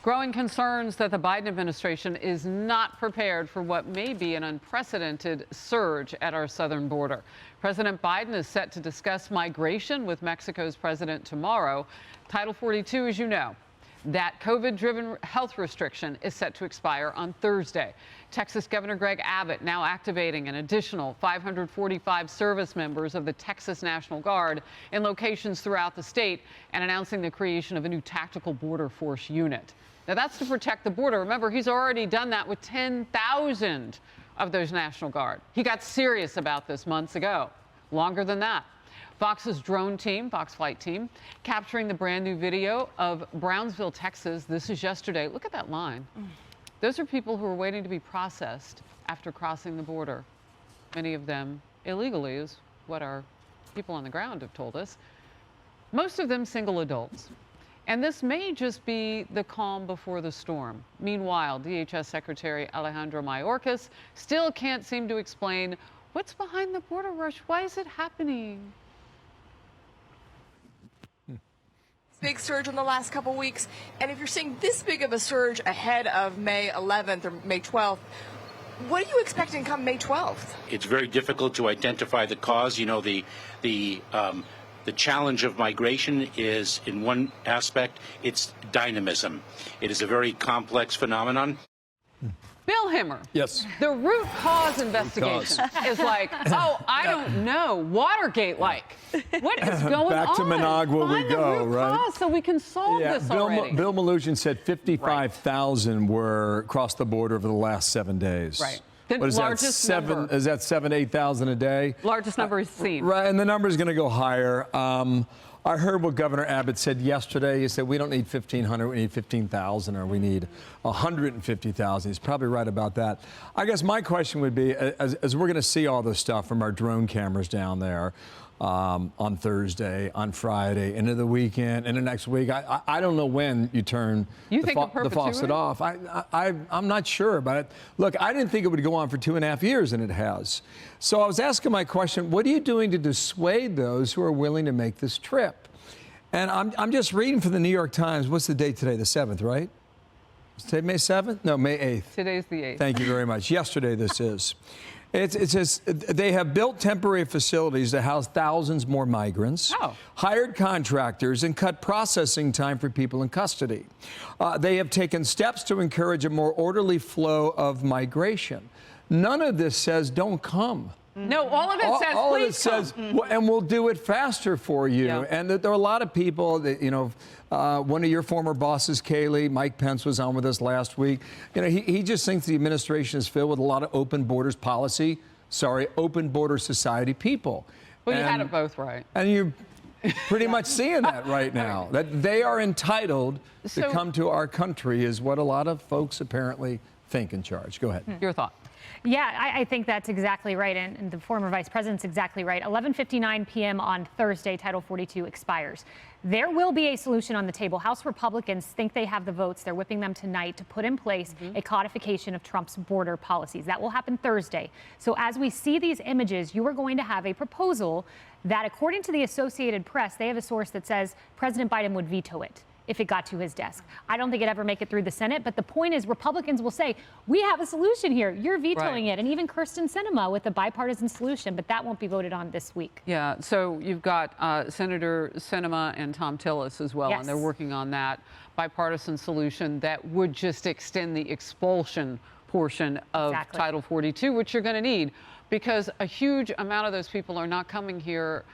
Growing concerns that the Biden administration is not prepared for what may be an unprecedented surge at our southern border. President Biden is set to discuss migration with Mexico's president tomorrow. Title 42, as you know, that COVID-driven health restriction is set to expire on Thursday. Texas Governor Greg Abbott now activating an additional 545 service members of the Texas National Guard in locations throughout the state and announcing the creation of a new tactical border force unit. Now, that's to protect the border. Remember, he's already done that with 10,000 of those National Guard. He got serious about this months ago, longer than that. Fox's drone team, Fox Flight Team, capturing the brand new video of Brownsville, Texas. This is yesterday. Look at that line. Those are people who are waiting to be processed after crossing the border. Many of them illegally, is what our people on the ground have told us. Most of them single adults. And this may just be the calm before the storm. Meanwhile, DHS Secretary Alejandro Mayorkas still can't seem to explain what's behind the border rush. Why is it happening? Big surge in the last couple weeks, and if you're seeing this big of a surge ahead of May 11th or May 12th, what are you expecting come May 12th? It's very difficult to identify the cause. You know, the challenge of migration is, in one aspect, it's dynamism. It is a very complex phenomenon. Bill Himmer. Yes. The root cause investigation is like, oh, I don't know, Watergate-like. What is going on? Back to Managua we go, the root right? cause so we can solve this already. Bill Maloogian said 55,000 were crossed the border over the last 7 days. Right. The What is largest that, number. Is that 7,000 to 8,000 a day? Largest number he's seen. Right, and the number is going to go higher. I heard what Governor Abbott said yesterday. He said, we don't need 1,500, we need 15,000, or we need 150,000. He's probably right about that. I guess my question would be, as we're going to see all this stuff from our drone cameras down there on Thursday, on Friday, into the weekend, into next week, I don't know when you turn the faucet off. I'm not sure about it. Look, I didn't think it would go on for 2.5 years, and it has. So I was asking my question, what are you doing to dissuade those who are willing to make this trip? And I'm just reading from the New York Times. What's the date today? The 7th, right? Is today May 7th? No, May 8th. Today's the 8th. Thank you very much. Yesterday this is. It says they have built temporary facilities to house thousands more migrants, hired contractors, and cut processing time for people in custody. They have taken steps to encourage a more orderly flow of migration. None of this says don't come. No, all of it says all please of it says, and we'll do it faster for you. Yeah. And there are a lot of people that, you know, one of your former bosses, Kayleigh, Mike Pence, was on with us last week. You know, he just thinks the administration is filled with a lot of open borders policy, open border society people. Well, you had it both right. And you're pretty much seeing that right now, that they are entitled to come to our country is what a lot of folks apparently think in charge. Go ahead. Your thought. Yeah, I think that's exactly right, and the former vice president's exactly right. 11:59 p.m. on Thursday, Title 42 expires. There will be a solution on the table. House Republicans think they have the votes. They're whipping them tonight to put in place a codification of Trump's border policies. That will happen Thursday. So as we see these images, you are going to have a proposal that, according to the Associated Press, they have a source that says President Biden would veto it if it got to his desk. I don't think it'd ever make it through the Senate, but the point is Republicans will say, we have a solution here, you're vetoing it, and even Kirsten Sinema with a bipartisan solution, but that won't be voted on this week. Yeah, so you've got Senator Sinema and Tom Tillis as well, and they're working on that bipartisan solution that would just extend the expulsion portion of Title 42, which you're going to need, because a huge amount of those people are not coming here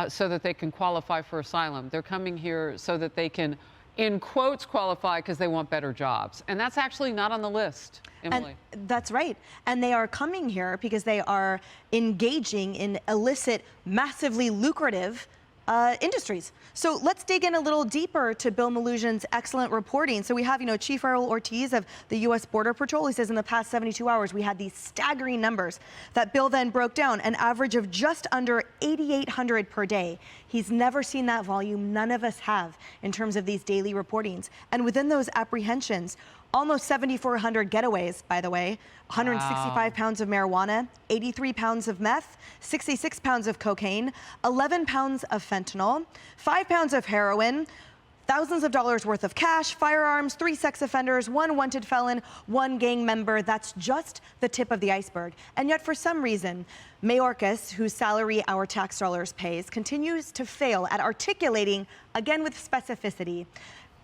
so that they can qualify for asylum. They're coming here so that they can, in quotes, qualify because they want better jobs. And that's actually not on the list, Emily. And that's right. And they are coming here because they are engaging in illicit, massively lucrative industries. So let's dig in a little deeper to Bill Maloogian's excellent reporting. So we have, Chief Errol Ortiz of the U.S. Border Patrol. He says in the past 72 hours, we had these staggering numbers that Bill then broke down, an average of just under 8,800 per day. He's never seen that volume. None of us have in terms of these daily reportings. And within those apprehensions, almost 7,400 getaways, by the way, 165 pounds of marijuana, 83 pounds of meth, 66 pounds of cocaine, 11 pounds of fentanyl, 5 pounds of heroin, Thousands of dollars worth of cash, firearms, 3 sex offenders, 1 wanted felon, 1 gang member. That's just the tip of the iceberg. And yet, for some reason, Mayorkas, whose salary our tax dollars pays, continues to fail at articulating, again with specificity,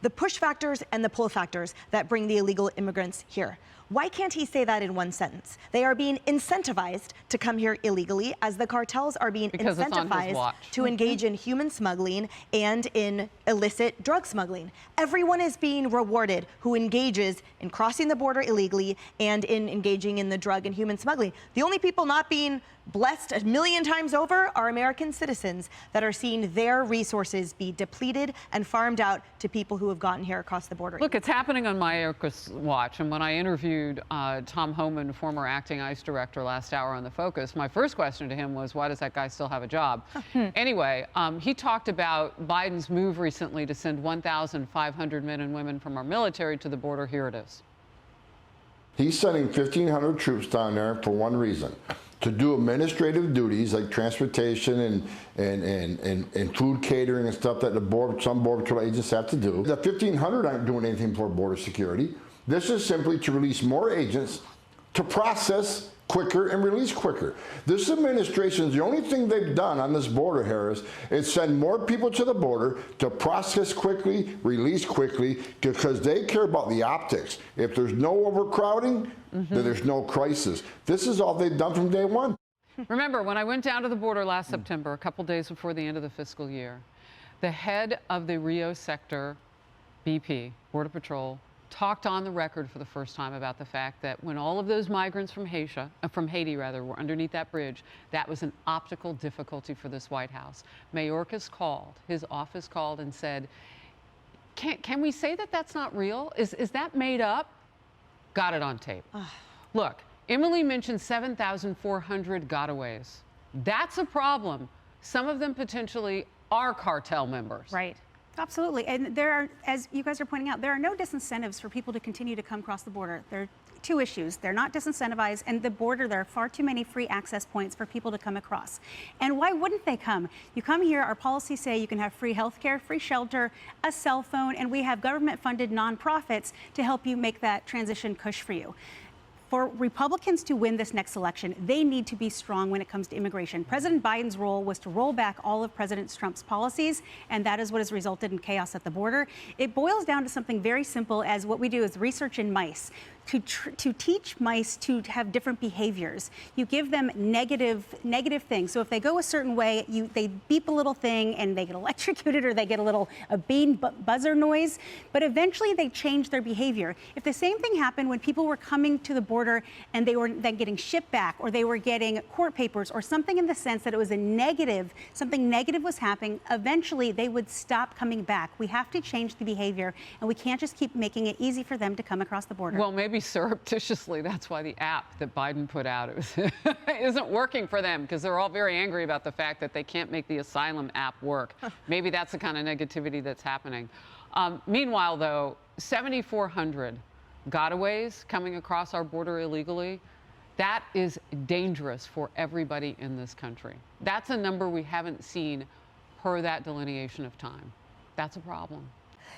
the push factors and the pull factors that bring the illegal immigrants here. Why can't he say that in one sentence? They are being incentivized to come here illegally, as the cartels are being incentivized to engage in human smuggling and in illicit drug smuggling. Everyone is being rewarded who engages in crossing the border illegally and in engaging in the drug and human smuggling. The only people not being blessed a million times over are American citizens that are seeing their resources be depleted and farmed out to people who have gotten here across the border. Look, it's happening on Mayorkas' watch. And when I interviewed Tom Homan, former acting ICE director, last hour on The Focus, my first question to him was, why does that guy still have a job? Anyway, he talked about Biden's move recently to send 1,500 men and women from our military to the border. Here it is. He's sending 1,500 troops down there for one reason: to do administrative duties like transportation and food catering and stuff that some border patrol agents have to do. The 1,500 aren't doing anything for border security. This is simply to release more agents to process quicker and release quicker. This administration, the only thing they've done on this border, Harris, is send more people to the border to process quickly, release quickly, because they care about the optics. If there's no overcrowding, then there's no crisis. This is all they've done from day one. Remember, when I went down to the border last September, a couple days before the end of the fiscal year, the head of the Rio sector, BP, Border Patrol, talked on the record for the first time about the fact that when all of those migrants from Haiti were underneath that bridge, that was an optical difficulty for this White House. Mayorkas called, his office called and said, can we say that that's not real? Is that made up? Got it on tape. Look, Emily mentioned 7,400 gotaways. That's a problem. Some of them potentially are cartel members. Right. Absolutely. And there are, as you guys are pointing out, there are no disincentives for people to continue to come across the border. There are 2 issues. They're not disincentivized, and the border, there are far too many free access points for people to come across. And why wouldn't they come? You come here, our policies say you can have free health care, free shelter, a cell phone, and we have government-funded nonprofits to help you make that transition cush for you. For Republicans to win this next election, they need to be strong when it comes to immigration. President Biden's role was to roll back all of President Trump's policies, and that is what has resulted in chaos at the border. It boils down to something very simple, as what we do is research in mice. To teach mice to have different behaviors, you give them negative things. So if they go a certain way, they beep a little thing and they get electrocuted, or they get a bean buzzer noise, but eventually they change their behavior. If the same thing happened when people were coming to the border and they were then getting shipped back, or they were getting court papers, or something in the sense that it was something negative was happening, eventually they would stop coming back. We have to change the behavior, and we can't just keep making it easy for them to come across the border. Well, maybe surreptitiously, that's why the app that Biden put out isn't working for them, because they're all very angry about the fact that they can't make the asylum app work. Maybe that's the kind of negativity that's happening. Meanwhile, though, 7,400 gotaways coming across our border illegally, that is dangerous for everybody in this country. That's a number we haven't seen per that delineation of time. That's a problem.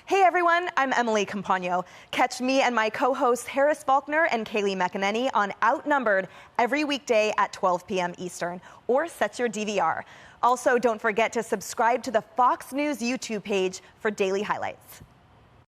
Hey everyone, I'm Emily Compagno. Catch me and my co-hosts Harris Faulkner and Kaylee McEnany on Outnumbered every weekday at 12 p.m. Eastern, or set your DVR. Also, don't forget to subscribe to the Fox News YouTube page for daily highlights.